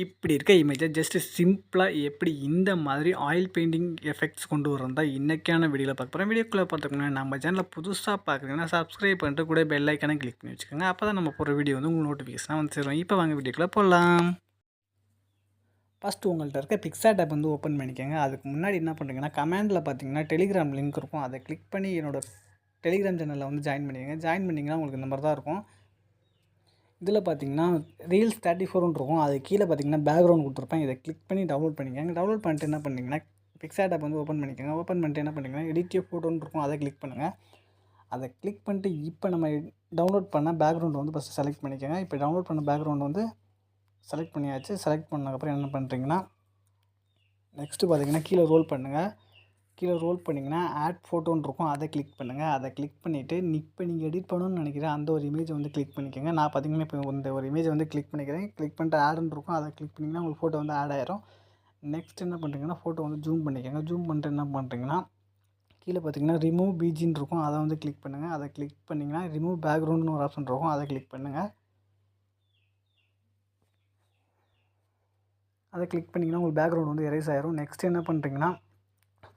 இப்படி இருக்க இமேஜை ஜஸ்ட் சிம்பிளாக எப்படி இந்த மாதிரி ஆயில் பெயிண்டிங் எஃபெக்ட்ஸ் கொண்டு வரணும் தான் இன்றைக்கான வீடியோவில் பார்க்க போகிறேன். வீடியோக்குள்ளே பார்த்துக்கோங்க, நம்ம சேனலில் புதுசாக பார்க்குறீங்கன்னா சப்ஸ்கிரைப் பண்ணிட்டு கூட பெல் ஐக்கானை கிளிக் பண்ணி வச்சுக்கோங்க. அப்போ தான் நம்ம போகிற வீடியோ வந்து உங்களுக்கு நோட்டிஃபிகேஷனாக வந்து சேரும். இப்போ வாங்க வீடியோக்குள்ளே போகலாம். ஃபஸ்ட்டு உங்கள்கிட்ட இருக்க பிக்சார்ட் ஆப் வந்து ஓப்பன் பண்ணிக்கோங்க. அதுக்கு முன்னாடி என்ன பண்ணுறீங்கன்னா கமெண்டில் பார்த்தீங்கன்னா டெலிகிராம் லிங்க் இருக்கும். அதை கிளிக் பண்ணி என்னோடய டெலிகிராம் சேனலில் வந்து ஜாயின் பண்ணிக்கோங்க. ஜாயின் பண்ணிங்கன்னா உங்களுக்கு இந்த மாதிரி தான் இருக்கும். இதில் பார்த்தீங்கன்னா ரீல்ஸ் 34 இருக்கும். அது கீழே பார்த்தீங்கன்னா பேக்ரவுண்ட் கொடுத்துருப்பேன். இதை கிளிக் பண்ணி டவுன்லோட் பண்ணிக்கோங்க. டவுன்லோட் பண்ணிட்டு என்ன பண்ணிங்கன்னா பிக்சார்ட் ஆப் வந்து ஓப்பன் பண்ணிக்கோங்க. ஓப்பன் பண்ணிட்டு என்ன பண்ணிங்கன்னா எடிட் ஃபோட்டோன்னு இருக்கும். அதை கிளிக் பண்ணுங்கள். அதை கிளிக் பண்ணிட்டு இப்போ நம்ம டவுன்லோட் பண்ண பேக்ரவுண்ட் வந்து ஃபஸ்ட்டு செலக்ட் பண்ணிக்கோங்க. இப்போ டவுன்லோட் பண்ண பேக்ரவுண்ட் வந்து செலக்ட் பண்ணியாச்சு. செலக்ட் பண்ணதுக்கப்புறம் என்ன பண்ணுறீங்கன்னா நெக்ஸ்ட்டு பார்த்தீங்கன்னா கீழே ரோல் பண்ணுங்கள். கீழே ரோல் பண்ணிங்கன்னா ஆட் ஃபோட்டோன்னு இருக்கும். அதை கிளிக் பண்ணுங்கள். அதை கிளிக் பண்ணிவிட்டு இப்போ நீங்கள் எடிட் பண்ணணும்னு நினைக்கிறேன் அந்த ஒரு இமேஜை வந்து கிளிக் பண்ணிக்கோங்க. நான் பார்த்தீங்கன்னா இப்போ இந்த ஒரு இமேஜை வந்து கிளிக் பண்ணிக்கிறேன். கிளிக் பண்ணிட்டு ஆடுன்னு இருக்கும். அதை கிளிக் பண்ணிங்கன்னா உங்களுக்கு ஃபோட்டோ வந்து ஆட் ஆயிரும். நெக்ஸ்ட் என்ன பண்ணுறீங்கன்னா ஃபோட்டோ வந்து ஜூம் பண்ணிக்கோங்க. ஜூம் பண்ணிட்டு என்ன பண்ணுறீங்கன்னா கீழே பார்த்தீங்கன்னா ரிமூவ் பிஜின்னு இருக்கும். அதை வந்து கிளிக் பண்ணுங்கள். அதை கிளிக் பண்ணிங்கன்னா ரிமூவ் பேக்ரவுண்ட்னு ஒரு ஆப்ஷன் இருக்கும். அதை கிளிக் பண்ணுங்கள். அதை கிளிக் பண்ணிங்கன்னா உங்களுக்கு பேக்ரவுண்ட் வந்து எரேஸ் ஆயிரும். நெக்ஸ்ட் என்ன பண்ணுறீங்கன்னா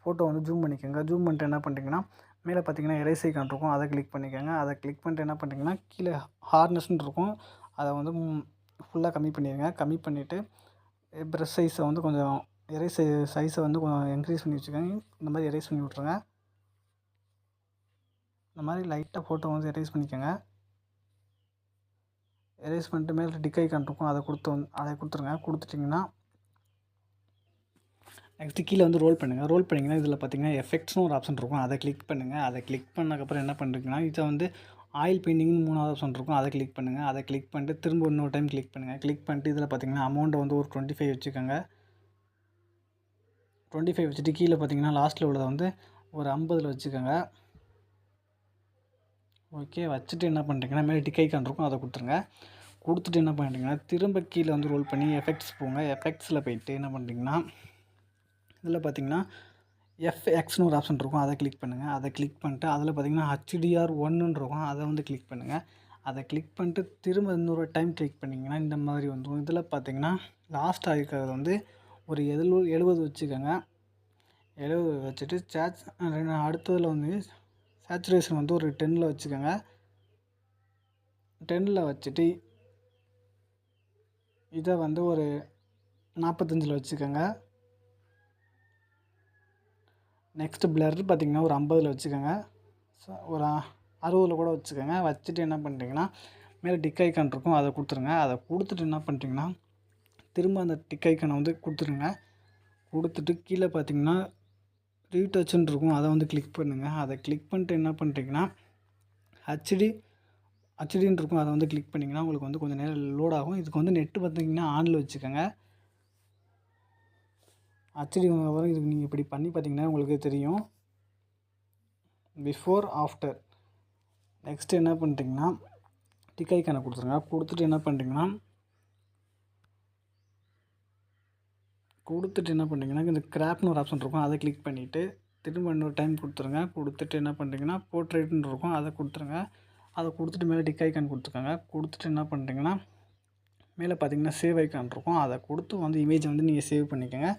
ஃபோட்டோ வந்து ஜூம் பண்ணிக்கோங்க. ஜூம் பண்ணிட்டு என்ன பண்ணுறீங்கன்னா மேலே பார்த்தீங்கன்னா எரேஸ் ஐக்கான் இருக்கும். அதை கிளிக் பண்ணிக்கோங்க. அதை கிளிக் பண்ணிட்டு என்ன பண்ணுறீங்கன்னா கீழே ஹார்னஸ்ன்னு இருக்கும். அதை வந்து ஃபுல்லாக கம்மி பண்ணிடுங்க. கம்மி பண்ணிவிட்டு ப்ரெஷ் சைஸை வந்து கொஞ்சம் எரேஸ் சைஸை வந்து கொஞ்சம் இன்க்ரீஸ் பண்ணி வச்சுக்கோங்க. இந்த மாதிரி எரேஸ் பண்ணி விட்ருங்க. இந்த மாதிரி லைட்டாக ஃபோட்டோ வந்து எரேஸ் பண்ணிக்கோங்க. எரேஸ் பண்ணிட்டு மேலே டிக் ஐக்கான் இருக்கும். அதை கொடுத்துருங்க. கொடுத்துட்டிங்கன்னா நெக்ஸ்ட்டு கீழே வந்து ரோல் பண்ணுங்கள். ரோல் பண்ணிங்கன்னா இதில் பார்த்தீங்கன்னா எஃபெக்ட்ஸ்னு ஒரு ஆப்ஷன் இருக்கும். அதை கிளிக் பண்ணுங்கள். அதை கிளிக் பண்ணதுக்கப்புறம் என்ன பண்ணுறீங்கன்னா இதை வந்து ஆயில் பெயிண்டிங்னு 3வது ஆப்ஷன் இருக்கும். அதை கிளிக் பண்ணுங்கள். அதை கிளிக் பண்ணிட்டு திரும்ப இன்னொரு டைம் கிளிக் பண்ணுங்கள். கிளிக் பண்ணிட்டு இதில் பார்த்தீங்கன்னா அமௌண்ட்டை வந்து ஒரு 25 வச்சுக்கோங்க. 25 வச்சுட்டு கீழே பார்த்தீங்கன்னா லாஸ்ட்டில் உள்ளதை வந்து ஒரு 50 வச்சுக்கோங்க. ஓகே, வச்சுட்டு என்ன பண்ணுறீங்கன்னா மேலே டிக் ஐக்கான் இருக்கும். அதை கொடுத்துருங்க. கொடுத்துட்டு என்ன பண்ணுறீங்கன்னா திரும்ப கீழே வந்து ரோல் பண்ணி எஃபெக்ட்ஸ் போங்க. எஃபெக்ட்ஸில் போயிட்டு என்ன பண்ணுறீங்கன்னா இதில் பார்த்தீங்கன்னா எஃப்எக்ஸ்னு ஒரு ஆப்ஷன் இருக்கும். அதை கிளிக் பண்ணுங்கள். அதை கிளிக் பண்ணிட்டு அதில் பார்த்தீங்கன்னா HDR1 இருக்கும். அதை வந்து கிளிக் பண்ணுங்கள். அதை கிளிக் பண்ணிட்டு திரும்ப இன்னொரு டைம் கிளிக் பண்ணிங்கன்னா இந்த மாதிரி வந்துடும். இதில் பார்த்தீங்கன்னா லாஸ்ட்டாக இருக்கிறது வந்து ஒரு 70 வச்சுக்கோங்க. 70 வச்சுட்டு அடுத்ததில் வந்து சேச்சுரேஷன் வந்து ஒரு 10 வச்சுக்கோங்க. 10 வச்சுட்டு இதை வந்து ஒரு 45 வச்சுக்கோங்க. நெக்ஸ்ட்டு பிளர் பார்த்திங்கன்னா ஒரு 50 வச்சுக்கோங்க. ஒரு 60 கூட வச்சுக்கோங்க. வச்சுட்டு என்ன பண்ணுறீங்கன்னா மேலே டிக் ஐக்கான் இருக்கும். அதை கொடுத்துருங்க. அதை கொடுத்துட்டு என்ன பண்ணுறீங்கன்னா திரும்ப அந்த டிக் ஐக்கானை வந்து கொடுத்துருங்க. கொடுத்துட்டு கீழே பார்த்தீங்கன்னா ரீடச்சுன்னு இருக்கும். அதை வந்து கிளிக் பண்ணுங்கள். அதை கிளிக் பண்ணிட்டு என்ன பண்ணுறீங்கன்னா ஹச்டின்னு இருக்கும். அதை வந்து கிளிக் பண்ணிங்கன்னா உங்களுக்கு வந்து கொஞ்சம் நேரம் லோட் ஆகும். இதுக்கு வந்து நெட்டு பார்த்திங்கன்னா ஆனில் வச்சுக்கோங்க. ஹச்டி வரும். இதுக்கு நீங்கள் இப்படி பண்ணி பார்த்தீங்கன்னா உங்களுக்கு தெரியும் பிஃபோர் ஆஃப்டர். நெக்ஸ்ட்டு என்ன பண்ணுறீங்கன்னா டிக் ஐக்கானை கொடுத்துருங்க. கொடுத்துட்டு என்ன பண்ணுறீங்கன்னா இந்த கிராப்னு ஒரு ஆப்ஷன் இருக்கும். அதை கிளிக் பண்ணிவிட்டு திரும்ப இன்னொரு டைம் கொடுத்துருங்க. கொடுத்துட்டு என்ன பண்ணுறீங்கன்னா போர்ட்ரேட்னு இருக்கும். அதை கொடுத்துருங்க. அதை கொடுத்துட்டு மேலே டிக் ஐக்கான் கொடுத்துருக்காங்க. கொடுத்துட்டு என்ன பண்ணுறீங்கன்னா மேலே பார்த்தீங்கன்னா சேவ் ஐக்கான் இருக்கும். அதை கொடுத்து வந்து இமேஜை வந்து நீங்கள் சேவ் பண்ணிக்கோங்க.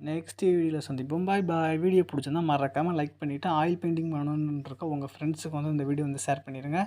நெக்ஸ்ட் வீடியோவில் சந்திப்போம். பாய் பாய். வீடியோ பிடிச்சிருந்தா மறக்காமல் லைக் பண்ணிவிட்டு ஆயில் பெயிண்டிங் பண்ணணுன்னு இருக்க உங்கள் ஃப்ரெண்ட்ஸுக்கு வந்து இந்த வீடியோ வந்து ஷேர் பண்ணிடுங்க.